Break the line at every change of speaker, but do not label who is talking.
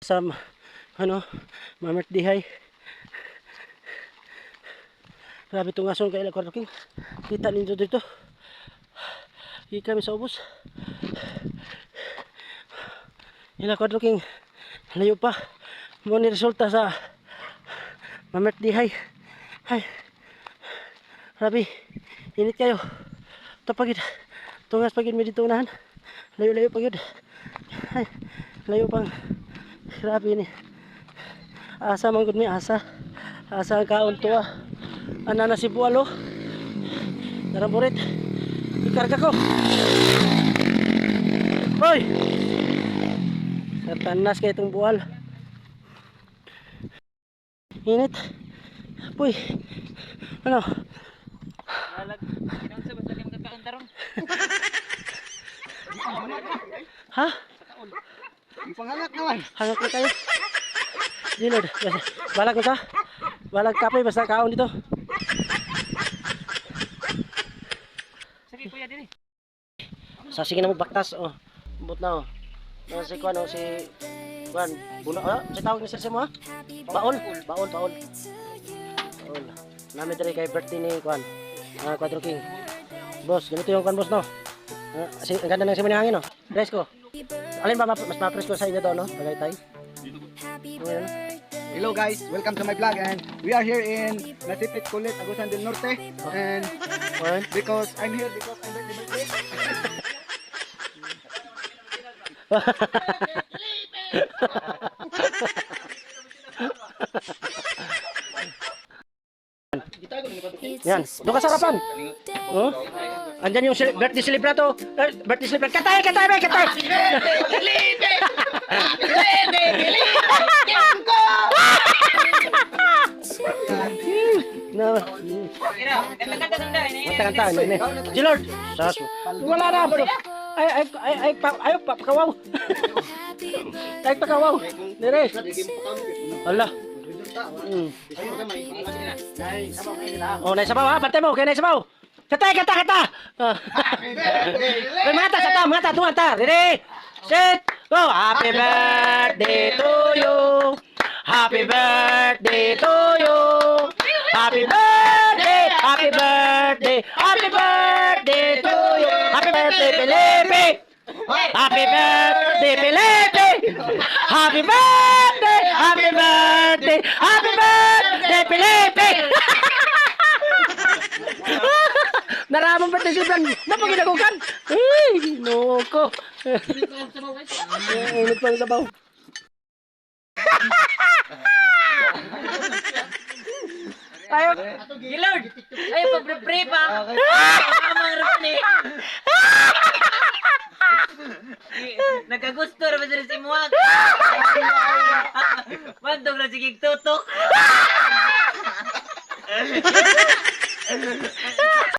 sa ano, mamertdihay. Grabe itong aso kay Kwadro King. Kita ninyo dito. Hindi kami sa ubos. Kwadro King. Layo pa. Muna resulta sa mamertdihay. Ay. Grabe. Init kayo. Tapagid. Tungas pagid mi dito unahan. Layo-layo pagid. Ay. Layo pang. Grabe ni. Asa man gud mi asa. Asa ang kaon to ah. Ana na si Bualo. Naramburit. Ikarga ko. Hoy! Satanas kay itong buwal. Init. Uy. Ano? Ha?
Panganak naman.
Hangak na kayo. Dilod. Balag ko sa. Balag kapoy basta kaon dito.
Sige kuya dili.
Sa sige na magbaktas oh. But na oh. No, si Kwan, si Kwan, buno, si tawag ni Sir mo ha? Baon. Baon. Nami diri kay birthday ni Kwan, Kwadro King. Boss, ganito yung Kwan boss no? Ang ganda ng simon ng hangin no? Dress ko. Alin ba mas ma-press ko sa inyo daw no? Tagaytay.
Hello guys, welcome to my vlog and we are here in Nasipit Kulit, Agusan del Norte and because I'm here because I'm birthday.
Yan, doon ka sa harapan. Oh? Andyan yung birthday celebrato. Birthday celebrato. Katay! No. Kanta. Si Lord. Saso. Wala na. Ay, pakawaw. Ay, pakawaw. Dire. Allah. Oh, naisabaw ha. Bantay mo. Kaya naisabaw. Kata. Mata. Tuhan ta. Dire. Set. Go. Happy birthday to you. Happy birthday to you. Happy birthday to you. Happy birthday, Felipe. Happy birthday, Felipe. Happy birthday, Felipe. Naramang birthday si Blan. Napaginagukan. Ay, ginoko. Init pang sabaw.
Ayo, Gilord. Ayo pagpre pa. Amang rupni. Nagagusto ra ba si Muag? Bandog na sigig tutok.